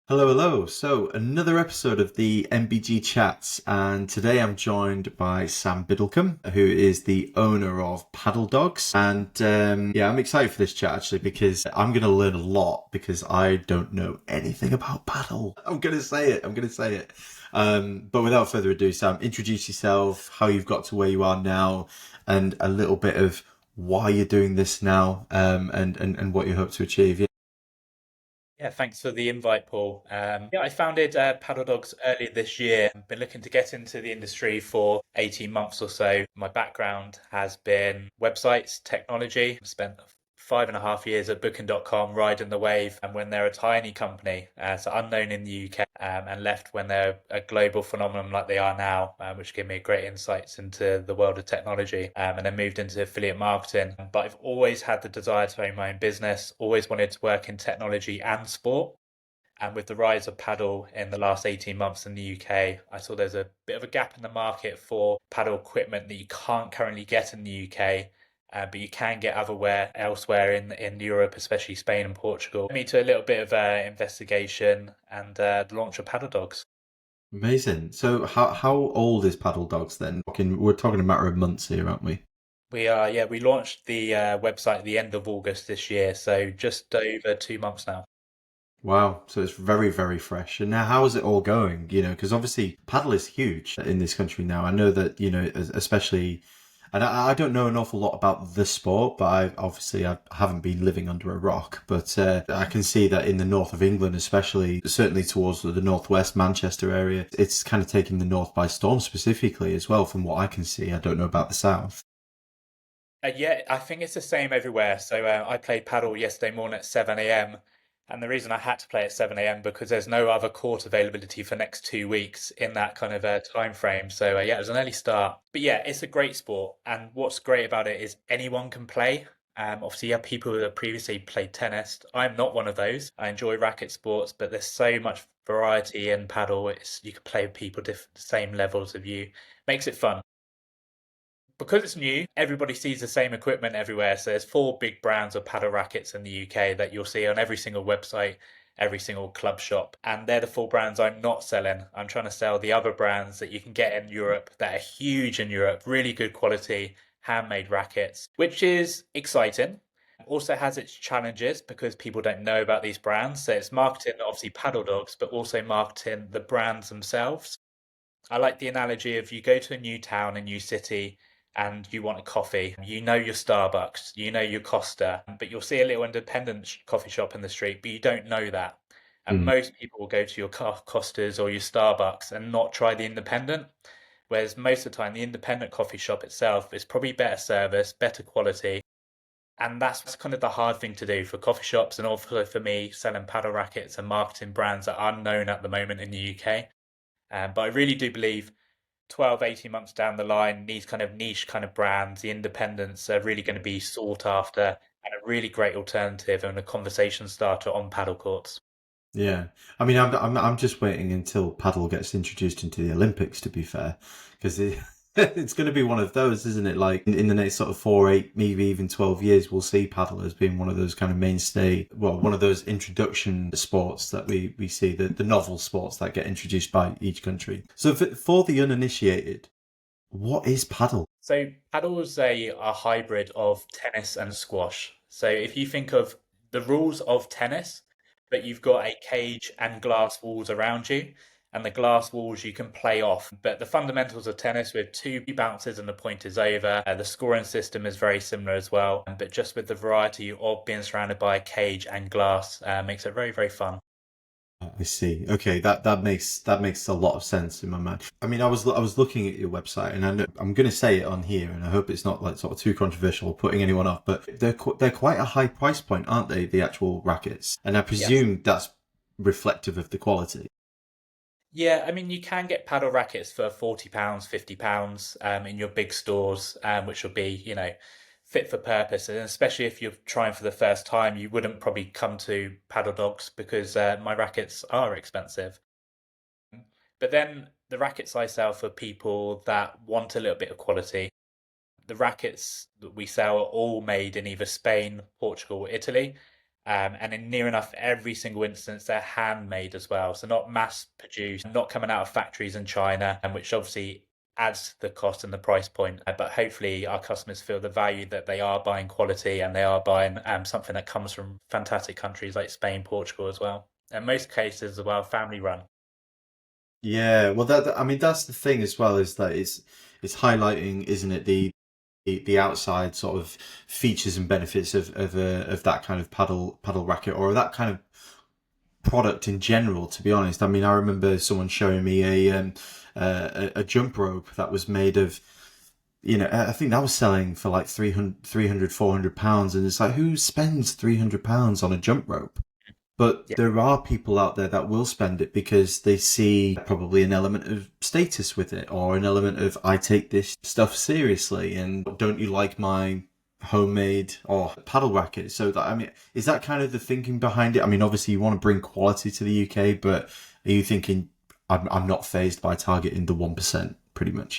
Hello, hello. So, another episode of the MBG Chats, and today I'm joined by Sam Biddlecombe, who is the owner of Padel Dogs. And yeah, I'm excited for this chat actually because I'm going to learn a lot because I don't know anything about paddle. I'm going to say it. I'm going to say it. But without further ado, Sam, introduce yourself, how you've got to where you are now, and a little bit of why you're doing this now, and what you hope to achieve. Yeah. Yeah, thanks for the invite, Paul. Yeah, I founded Padel Dogs earlier this year. I've been looking to get into the industry for 18 months or so. My background has been websites, technology. I spent 5.5 years at Booking.com riding the wave and when they're a tiny company, so unknown in the UK, and left when they're a global phenomenon like they are now, which gave me great insights into the world of technology, and then moved into affiliate marketing. But I've always had the desire to own my own business, always wanted to work in technology and sport. And with the rise of paddle in the last 18 months in the UK, I saw there's a bit of a gap in the market for paddle equipment that you can't currently get in the UK, but you can get elsewhere in Europe, especially Spain and Portugal. Me to a little bit of investigation and the launch of Paddle Dogs. Amazing. So how old is Paddle Dogs then? We're talking a matter of months here, aren't we? Yeah, we launched the website at the end of August this year, so just over 2 months now. Wow. So it's very, very fresh. And now how is it all going? Because obviously paddle is huge in this country now. I know that, especially, and I don't know an awful lot about the sport, but I haven't been living under a rock. But I can see that in the north of England, especially, certainly towards the northwest Manchester area, it's kind of taking the north by storm specifically as well, from what I can see. I don't know about the south. Yeah, I think it's the same everywhere. So I played paddle yesterday morning at 7 a.m. And the reason I had to play at 7 a.m. because there's no other court availability for next 2 weeks in that kind of time frame. So yeah, it was an early start. But yeah, it's a great sport. And what's great about it is anyone can play. Obviously, you have people that previously played tennis. I'm not one of those. I enjoy racket sports, but there's so much variety in paddle. You can play with people different, same levels of you. Makes it fun because it's new, everybody sees the same equipment everywhere. So there's four big brands of paddle rackets in the UK that you'll see on every single website, every single club shop. And they're the four brands I'm not selling. I'm trying to sell the other brands that you can get in Europe that are huge in Europe, really good quality, handmade rackets, which is exciting. Also has its challenges because people don't know about these brands. So it's marketing, obviously, paddle dogs, but also marketing the brands themselves. I like the analogy of you go to a new town, a new city, and you want a coffee. You know your Starbucks, you know your Costa, but you'll see a little independent coffee shop in the street, but you don't know that. And most people will go to your Costas or your Starbucks and not try the independent. Whereas most of the time, the independent coffee shop itself is probably better service, better quality. And that's kind of the hard thing to do for coffee shops and also for me selling paddle rackets and marketing brands that are unknown at the moment in the UK. But I really do believe 12, 18 months down the line, these kind of niche kind of brands, the independents are really going to be sought after and a really great alternative and a conversation starter on paddle courts. Yeah, I mean, I'm just waiting until paddle gets introduced into the Olympics. To be fair, because it's going to be one of those, isn't it? Like in the next sort of 4, 8, maybe even 12 years, we'll see paddle as being one of those kind of mainstay, well, one of those introduction sports that we see the novel sports that get introduced by each country. So for the uninitiated, what is paddle? So paddle's a hybrid of tennis and squash. So if you think of the rules of tennis, but you've got a cage and glass walls around you, and the glass walls you can play off. But the fundamentals of tennis with two bounces and the point is over. The scoring system is very similar as well, but just with the variety of being surrounded by a cage and glass makes it very, very fun. I see. Okay, that makes a lot of sense in my mind. I mean, I was looking at your website, and I'm going to say it on here, and I hope it's not like sort of too controversial or putting anyone off. But they're quite a high price point, aren't they? The actual rackets, and I Yes. presume that's reflective of the quality. Yeah, I mean, you can get paddle rackets for £40, £50 in your big stores, which will be, fit for purpose. And especially if you're trying for the first time, you wouldn't probably come to Paddle Dogs because my rackets are expensive. But then the rackets I sell for people that want a little bit of quality. The rackets that we sell are all made in either Spain, Portugal, or Italy. And in near enough every single instance, they're handmade as well. So not mass produced, not coming out of factories in China, and which obviously adds to the cost and the price point. But hopefully our customers feel the value that they are buying quality and they are buying something that comes from fantastic countries like Spain, Portugal as well. In most cases as well, family run. Yeah, well, I mean, that's the thing as well, is that it's highlighting, isn't it, the outside sort of features and benefits of that kind of paddle racket, or that kind of product in general. To be honest, I mean, I remember someone showing me a jump rope that was made of, I think that was selling for like 300 £400, and it's like, who spends £300 on a jump rope? But Yeah. there are people out there that will spend it because they see probably an element of status with it, or an element of, I take this stuff seriously, and don't you like my homemade or paddle racket? So that, I mean, is that kind of the thinking behind it? I mean, obviously you want to bring quality to the UK, but are you thinking, I'm not phased by targeting the 1%, pretty much?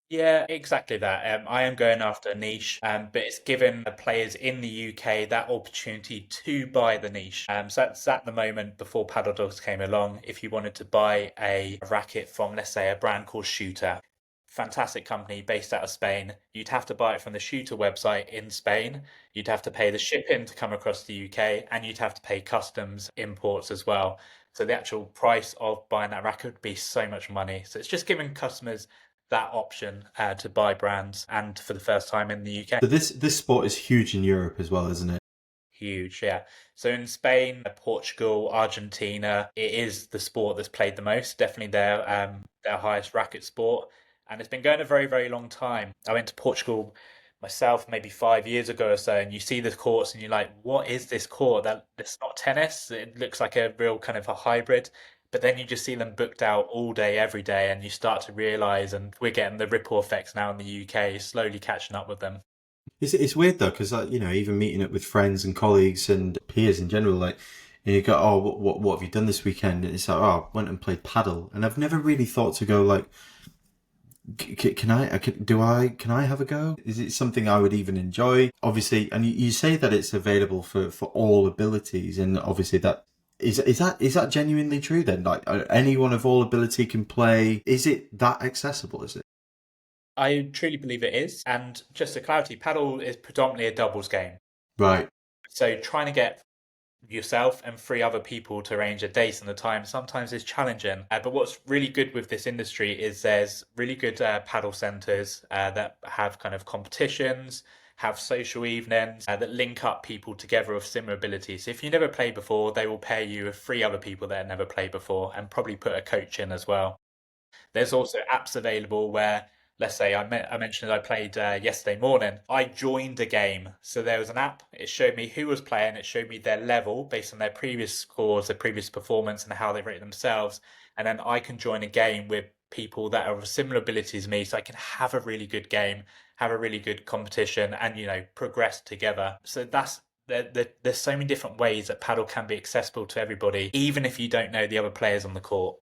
Yeah, exactly that. I am going after a niche, but it's given the players in the UK that opportunity to buy the niche. So that's at the moment before Paddle Dogs came along. If you wanted to buy a racket from, let's say, a brand called Shooter, fantastic company based out of Spain, you'd have to buy it from the Shooter website in Spain. You'd have to pay the shipping to come across the UK, and you'd have to pay customs imports as well. So the actual price of buying that racket would be so much money. So it's just giving customers that option to buy brands, and for the first time in the UK. So this sport is huge in Europe as well, isn't it? Huge, yeah. So in Spain, Portugal, Argentina, it is the sport that's played the most. Definitely their highest racket sport, and it's been going a very, very long time. I went to Portugal myself maybe 5 years ago or so, and you see the courts, and you're like, "What is this court? That's not tennis. It looks like a real kind of a hybrid." But then you just see them booked out all day, every day, and you start to realize, and we're getting the ripple effects now in the UK, slowly catching up with them. It's weird though, because even meeting up with friends and colleagues and peers in general, like, and you go, oh, what have you done this weekend? And it's like, oh, I went and played paddle, and I've never really thought to go like, can I have a go? Is it something I would even enjoy? Obviously, and you say that it's available for all abilities, and obviously that. Is that genuinely true then? Like, anyone of all ability can play? Is it that accessible? Is it? I truly believe it is. And just for clarity, paddle is predominantly a doubles game. Right. So trying to get yourself and three other people to arrange a date and a time sometimes is challenging. But what's really good with this industry is there's really good paddle centers that have kind of competitions, have social evenings that link up people together with similar abilities. So if you never played before, they will pair you with three other people that have never played before, and probably put a coach in as well. There's also apps available where, let's say, I mentioned I played yesterday morning. I joined a game. So there was an app. It showed me who was playing. It showed me their level based on their previous scores, their previous performance, and how they rate themselves. And then I can join a game with people that are of similar abilities to me, so I can have a really good game, have a really good competition, and progress together. So there's so many different ways that paddle can be accessible to everybody, even if you don't know the other players on the court.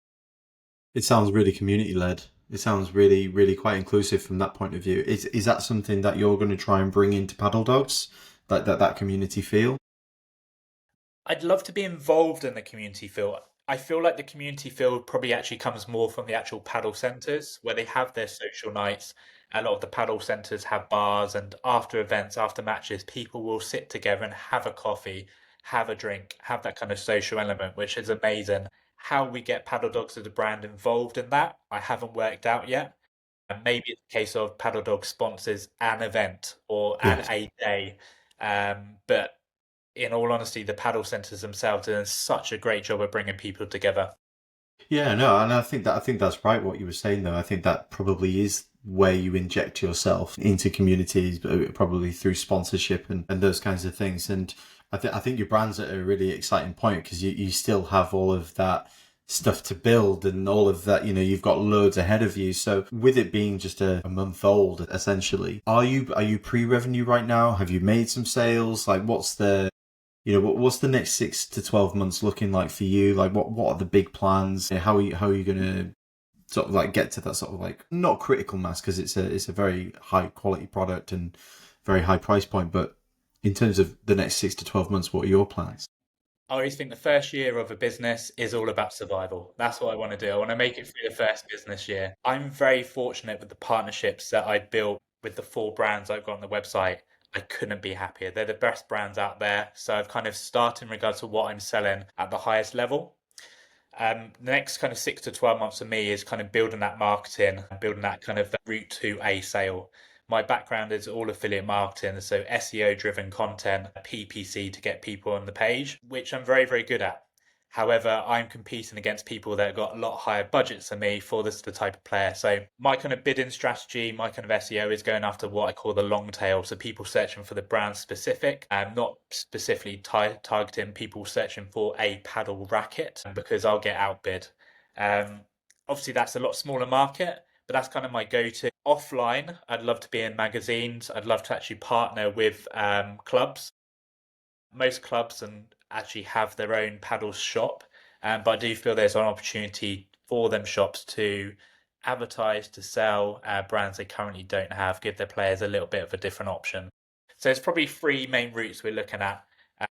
It sounds really community led. It sounds really, really quite inclusive from that point of view. Is that something that you're going to try and bring into Paddle Dogs? Like that community feel? I'd love to be involved in the community feel. I feel like the community feel probably actually comes more from the actual paddle centres where they have their social nights. A lot of the paddle centres have bars, and after events, after matches, people will sit together and have a coffee, have a drink, have that kind of social element, which is amazing. How we get Paddle Dogs as a brand involved in that, I haven't worked out yet. And maybe it's a case of Paddle Dog sponsors an event or Yes. a day. But in all honesty, the paddle centers themselves are doing such a great job of bringing people together. Yeah, no, and I think that's right what you were saying though. I think that probably is where you inject yourself into communities, probably through sponsorship and those kinds of things. And I think your brand's at a really exciting point because you still have all of that stuff to build and all of that, you've got loads ahead of you. So with it being just a month old, essentially, are you pre-revenue right now? Have you made some sales? Like what's the next 6 to 12 months looking like for you? Like what are the big plans? How are you going to sort of like get to that sort of like not critical mass because it's a very high quality product and very high price point, but In terms of the next 6 to 12 months, what are your plans? I always think the first year of a business is all about survival. That's what I want to do. I want to make it through the first business year. I'm very fortunate with the partnerships that I built with the 4 brands I've got on the website. I couldn't be happier. They're the best brands out there. So I've kind of started in regards to what I'm selling at the highest level. The next kind of 6 to 12 months for me is kind of building that marketing, building that kind of route to a sale. My background is all affiliate marketing, so SEO driven content, PPC to get people on the page, which I'm very, very good at. However, I'm competing against people that have got a lot higher budgets than me for this the type of player. So my kind of bidding strategy, my kind of SEO is going after what I call the long tail. So people searching for the brand specific, not specifically targeting people searching for a paddle racket because I'll get outbid. Um, Obviously, that's a lot smaller market, but that's kind of my go-to. Offline, I'd love to be in magazines. I'd love to actually partner with clubs. Most clubs and actually have their own paddle shop, but I do feel there's an opportunity for them shops to advertise to sell brands they currently don't have, give their players a little bit of a different option. So it's probably 3 main routes we're looking at. uh,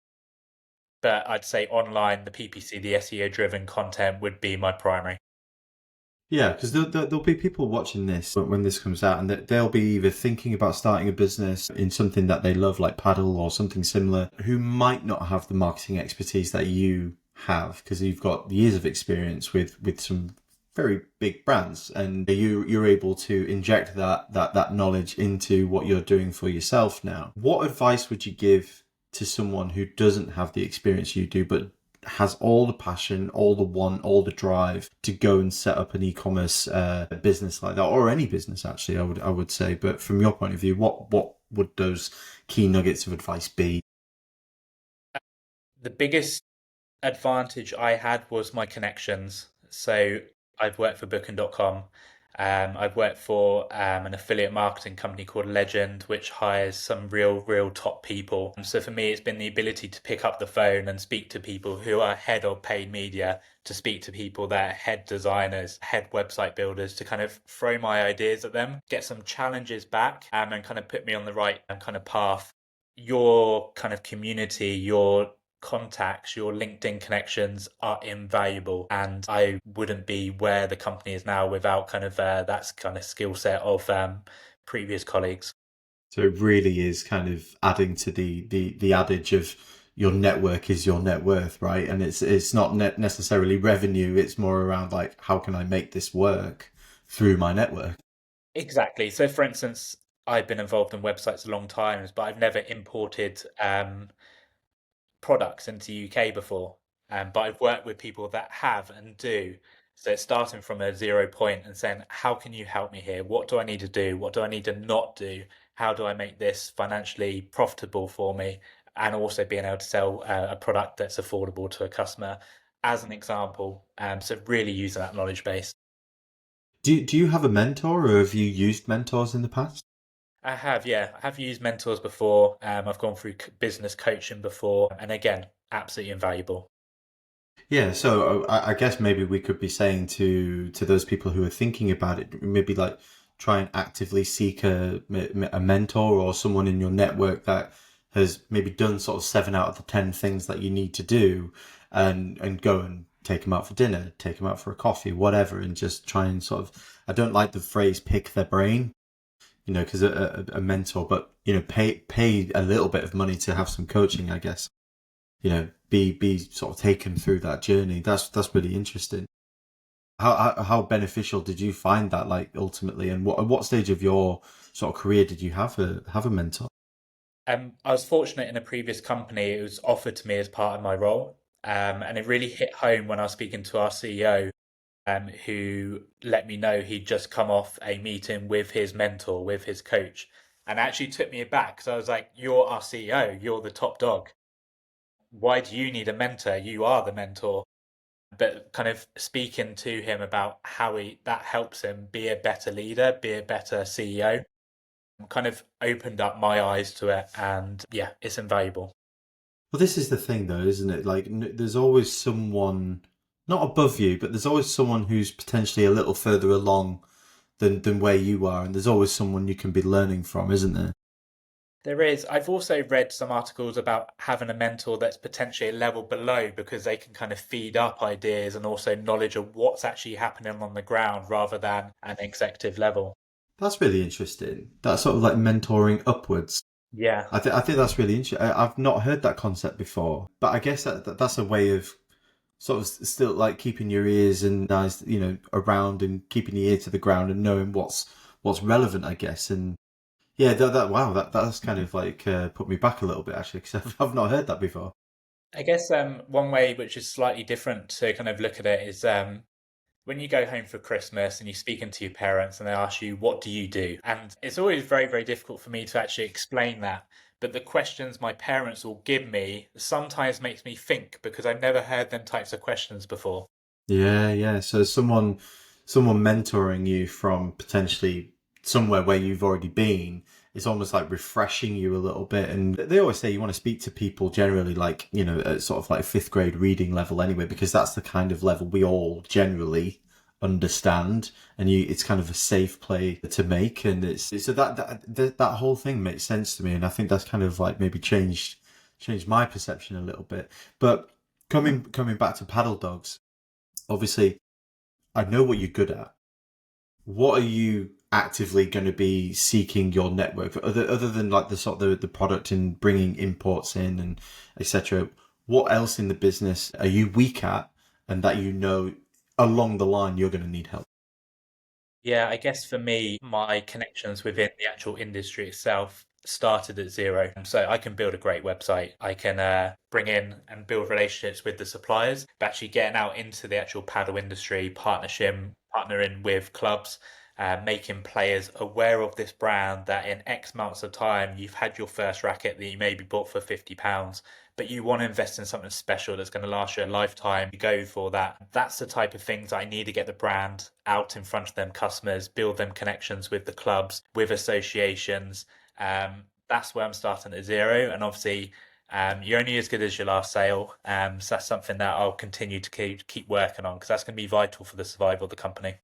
But I'd say online, the PPC, the SEO driven content would be my primary. Yeah, because there'll be people watching this when this comes out, and they'll be either thinking about starting a business in something that they love, like paddle or something similar, who might not have the marketing expertise that you have, because you've got years of experience with some very big brands, and you're able to inject that knowledge into what you're doing for yourself now. What advice would you give to someone who doesn't have the experience you do, but has all the passion, all the want, all the drive to go and set up an e-commerce business like that, or any business actually, I would say. But from your point of view, what would those key nuggets of advice be? The biggest advantage I had was my connections. So I've worked for Booking.com. I've worked for an affiliate marketing company called Legend, which hires some real top people. So for me, it's been the ability to pick up the phone and speak to people who are head of paid media, to speak to people that are head designers, head website builders, to kind of throw my ideas at them, get some challenges back, and kind of put me on the right kind of path. Your kind of community, your contacts, your LinkedIn connections are invaluable. And I wouldn't be where the company is now without kind of that kind of skill set of previous colleagues. So it really is kind of adding to the adage of your network is your net worth, right? And it's not necessarily revenue. It's more around like, how can I make this work through my network? Exactly. So, for instance, I've been involved in websites a long time, but I've never imported products into the UK before, but I've worked with people that have and do. So it's starting from a 0 point and saying, how can you help me here? What do I need to do? What do I need to not do? How do I make this financially profitable for me? And also being able to sell a product that's affordable to a customer, as an example. So really using that knowledge base. Do you have a mentor, or have you used mentors in the past? I have, yeah. I have used mentors before. I've gone through business coaching before, and again, absolutely invaluable. Yeah, so I guess maybe we could be saying to those people who are thinking about it, maybe like try and actively seek a mentor or someone in your network that has maybe done sort of 7 out of the 10 things that you need to do, and go and take them out for dinner, take them out for a coffee, whatever, and just try and sort of. I don't like the phrase "pick their brain," because a mentor, but pay a little bit of money to have some coaching, I guess. Be sort of taken through that journey. That's really interesting. How beneficial did you find that, like, ultimately, and what stage of your sort of career did you have a mentor? I was fortunate in a previous company, it was offered to me as part of my role. And it really hit home when I was speaking to our CEO, who let me know he'd just come off a meeting with his mentor, with his coach, and actually took me aback because I was like, you're our CEO, you're the top dog. Why do you need a mentor? You are the mentor. But kind of speaking to him about how that helps him be a better leader, be a better CEO, kind of opened up my eyes to it. And yeah, it's invaluable. Well, this is the thing, though, isn't it? Like, there's always someone not above you, but there's always someone who's potentially a little further along than where you are, and there's always someone you can be learning from, isn't there? There is. I've also read some articles about having a mentor that's potentially a level below because they can kind of feed up ideas and also knowledge of what's actually happening on the ground rather than an executive level. That's really interesting. That's sort of like mentoring upwards. Yeah. I think that's really interesting. I've not heard that concept before, but I guess that's a way of sort of still like keeping your ears and eyes, around and keeping your ear to the ground and knowing what's relevant, I guess. And yeah, that wow, that's kind of like put me back a little bit actually because I've not heard that before. I guess one way which is slightly different to kind of look at it is when you go home for Christmas and you're speaking to your parents and they ask you, what do you do? And it's always very, very difficult for me to actually explain that. But the questions my parents will give me sometimes makes me think because I've never heard them types of questions before. Yeah, yeah. So someone mentoring you from potentially somewhere where you've already been, it's almost like refreshing you a little bit. And they always say you want to speak to people generally like, at sort of like fifth grade reading level anyway, because that's the kind of level we all generally understand. And it's kind of a safe play to make. And so that whole thing makes sense to me. And I think that's kind of like maybe changed my perception a little bit. But coming back to paddle dogs, obviously I know what you're good at. What are you actively going to be seeking your network for, other than like the sort of the product and bringing imports in and etc. What else in the business are you weak at, and that along the line you're going to need help? Yeah, I guess for me, my connections within the actual industry itself started at zero. So I can build a great website. I can bring in and build relationships with the suppliers, but actually getting out into the actual paddle industry, partnering with clubs, making players aware of this brand that in X months of time, you've had your first racket that you maybe bought for £50, but you want to invest in something special that's going to last you a lifetime, you go for that. That's the type of things I need to get the brand out in front of them customers, build them connections with the clubs, with associations. That's where I'm starting at zero. And obviously, you're only as good as your last sale. So that's something that I'll continue to keep working on because that's going to be vital for the survival of the company.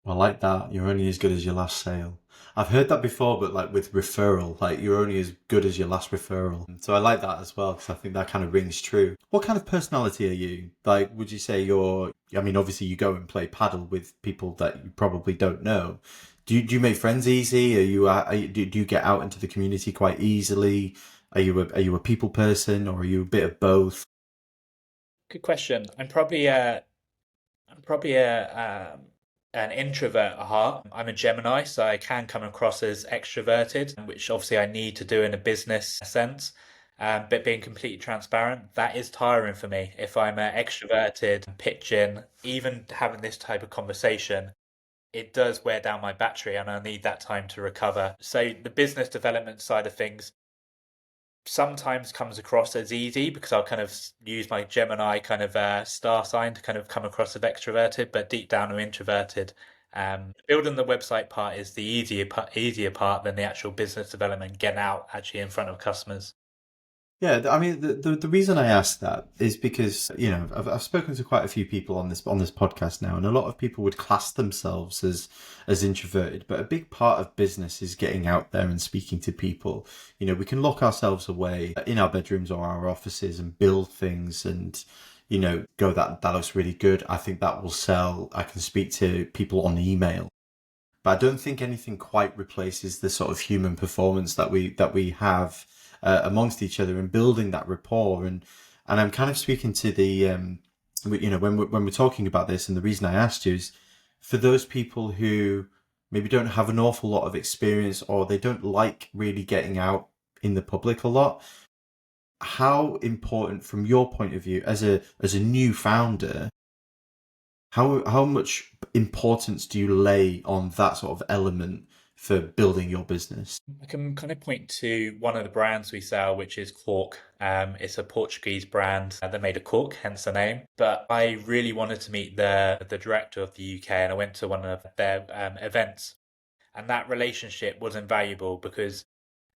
I like that. You're only as good as your last sale. I've heard that before, but like with referral, like you're only as good as your last referral. So I like that as well because I think that kind of rings true. What kind of personality are you? Like, would you say I mean, obviously you go and play paddle with people that you probably don't know. Do you make friends easy? Do you get out into the community quite easily? Are you a people person or are you a bit of both? Good question. I'm probably an introvert at heart. I'm a Gemini, so I can come across as extroverted, which obviously I need to do in a business sense. But being completely transparent, that is tiring for me. If I'm extroverted, pitching, even having this type of conversation, it does wear down my battery and I need that time to recover. So the business development side of things sometimes comes across as easy because I'll kind of use my Gemini kind of star sign to kind of come across as extroverted, but deep down I'm introverted. Building the website part is the easier part than the actual business development, getting out actually in front of customers. Yeah, I mean, the reason I ask that is because, I've spoken to quite a few people on this podcast now, and a lot of people would class themselves as introverted, but a big part of business is getting out there and speaking to people. We can lock ourselves away in our bedrooms or our offices and build things and, go that looks really good. I think that will sell. I can speak to people on email. But I don't think anything quite replaces the sort of human performance that we have amongst each other and building that rapport. And I'm kind of speaking to the when we're talking about this, and the reason I asked you is for those people who maybe don't have an awful lot of experience or they don't like really getting out in the public a lot. How important, from your point of view, as a new founder, how much importance do you lay on that sort of element for building your business? I can kind of point to one of the brands we sell, which is cork. It's a Portuguese brand. They made a cork, hence the name. But I really wanted to meet the director of the UK, and I went to one of their events. And that relationship was invaluable because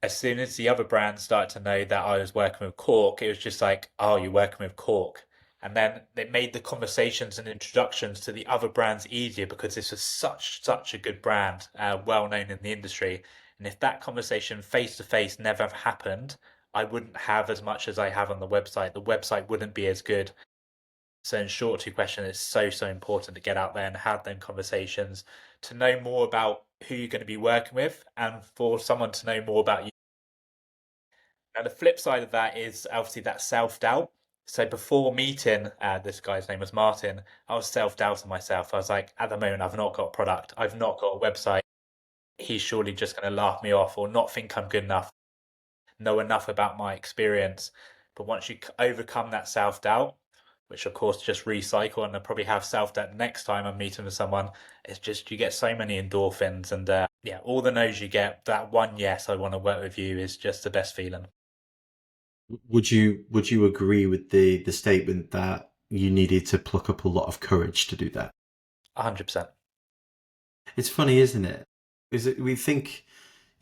as soon as the other brands started to know that I was working with cork, it was just like, oh, you're working with cork. And then they made the conversations and introductions to the other brands easier because this was such a good brand, well known in the industry. And if that conversation face to face never happened, I wouldn't have as much as I have on the website. The website wouldn't be as good. So in short to your question, it's so, so important to get out there and have them conversations, to know more about who you're going to be working with and for someone to know more about you. Now, the flip side of that is obviously that self-doubt. So before meeting this guy's name was Martin, I was self-doubting myself. I was like, at the moment, I've not got a product. I've not got a website. He's surely just going to laugh me off or not think I'm good enough, know enough about my experience. But once you overcome that self-doubt, which of course just recycle and I probably have self-doubt next time I'm meeting with someone, it's just you get so many endorphins and yeah, all the no's you get, that one yes, I want to work with you is just the best feeling. Would you agree with the statement that you needed to pluck up a lot of courage to do that? 100%. It's funny, isn't it? Is it we think,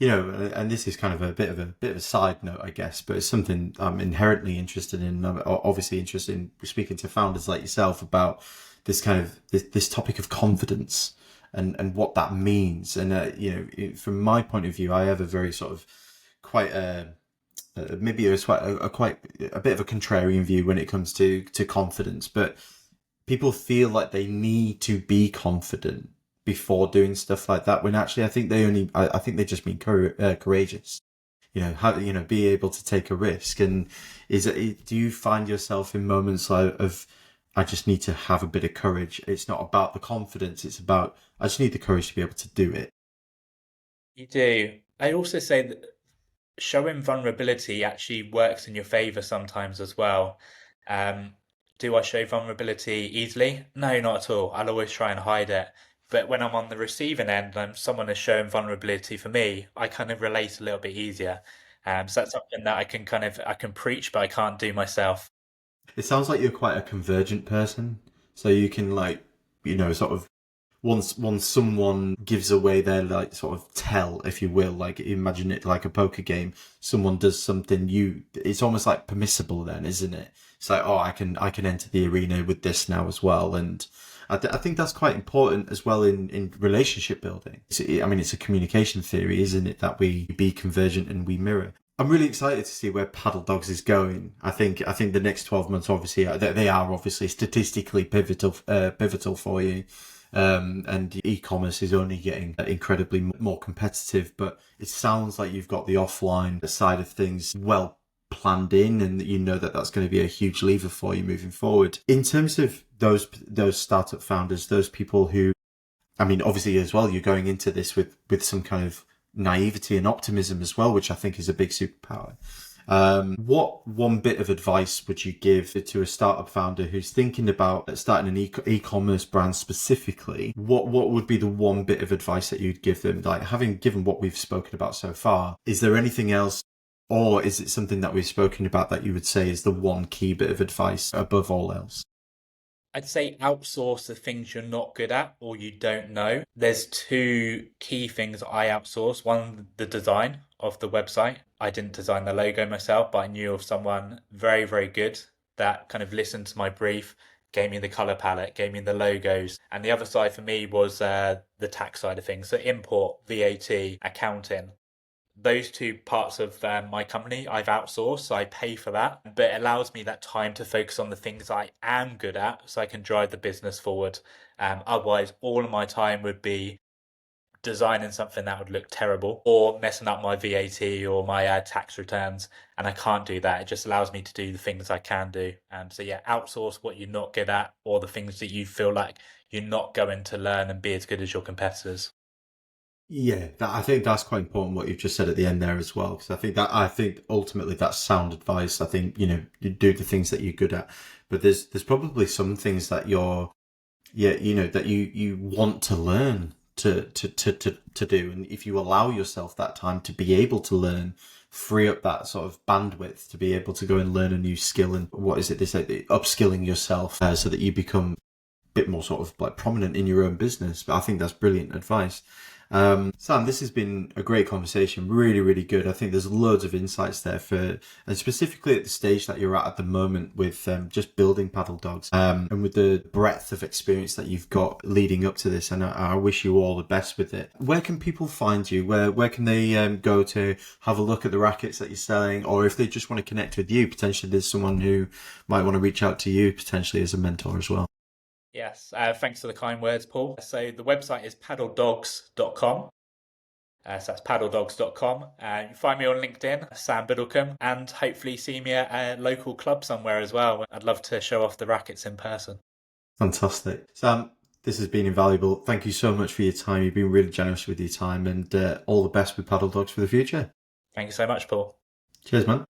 and this is kind of a bit of a side note, I guess, but it's something I'm inherently interested in. I'm obviously interested in speaking to founders like yourself about this kind of this topic of confidence and what that means. And from my point of view, I have a very sort of quite maybe it's quite a bit of a contrarian view when it comes to confidence, but people feel like they need to be confident before doing stuff like that, when actually I think they just mean courageous. Be able to take a risk. And do you find yourself in moments of I just need to have a bit of courage? It's not about the confidence, it's about I just need the courage to be able to do it. You do. I also say that showing vulnerability actually works in your favor sometimes as well. Um, do I show vulnerability easily? No, not at all. I'll always try and hide it. But when I'm on the receiving end and someone is showing vulnerability for me, I kind of relate a little bit easier. So that's something that I can preach, but I can't do myself. It sounds like you're quite a convergent person, so you can like sort of once someone gives away their like sort of tell, if you will, like imagine it like a poker game. Someone does something, it's almost like permissible then, isn't it? It's like, oh, I can enter the arena with this now as well. And I think that's quite important as well in relationship building. I mean, it's a communication theory, isn't it, that we be convergent and we mirror. I'm really excited to see where Padel Dogs is going. I think the next 12 months, obviously, they are obviously statistically pivotal for you. And e-commerce is only getting incredibly more competitive, but it sounds like you've got the offline side of things well planned in, and you know that that's going to be a huge lever for you moving forward. In terms of those startup founders, those people who, I mean, obviously as well, you're going into this with some kind of naivety and optimism as well, which I think is a big superpower. What one bit of advice would you give to a startup founder who's thinking about starting an e-commerce brand specifically? What would be the one bit of advice that you'd give them? Like, having given what we've spoken about so far, is there anything else, or is it something that we've spoken about that you would say is the one key bit of advice above all else? I'd say outsource the things you're not good at or you don't know. There's two key things I outsource. One, the design of the website. I didn't design the logo myself, but I knew of someone very, very good that kind of listened to my brief, gave me the color palette, gave me the logos. And the other side for me was the tax side of things. So import, VAT, accounting. Those two parts of my company I've outsourced, so I pay for that, but it allows me that time to focus on the things I am good at so I can drive the business forward. Otherwise, all of my time would be designing something that would look terrible or messing up my VAT or my tax returns, and I can't do that. It just allows me to do the things I can do. So yeah, outsource what you're not good at or the things that you feel like you're not going to learn and be as good as your competitors. Yeah, I think that's quite important what you've just said at the end there as well, because I think ultimately that's sound advice. I think you do the things that you're good at, but there's probably some things that that you want to learn to do, and if you allow yourself that time to be able to learn, free up that sort of bandwidth to be able to go and learn a new skill, and what is it they say, upskilling yourself so that you become a bit more sort of like prominent in your own business. But I think that's brilliant advice. Sam, this has been a great conversation. Really, really good. I think there's loads of insights there and specifically at the stage that you're at the moment with just building Paddle Dogs, and with the breadth of experience that you've got leading up to this. And I wish you all the best with it. Where can people find you? Where can they go to have a look at the rackets that you're selling, or if they just want to connect with you, potentially there's someone who might want to reach out to you potentially as a mentor as well. Yes, thanks for the kind words, Paul. So the website is paddledogs.com. So that's paddledogs.com. You can find me on LinkedIn, Sam Biddlecombe, and hopefully see me at a local club somewhere as well. I'd love to show off the rackets in person. Fantastic. Sam, this has been invaluable. Thank you so much for your time. You've been really generous with your time, and all the best with Paddle Dogs for the future. Thank you so much, Paul. Cheers, man.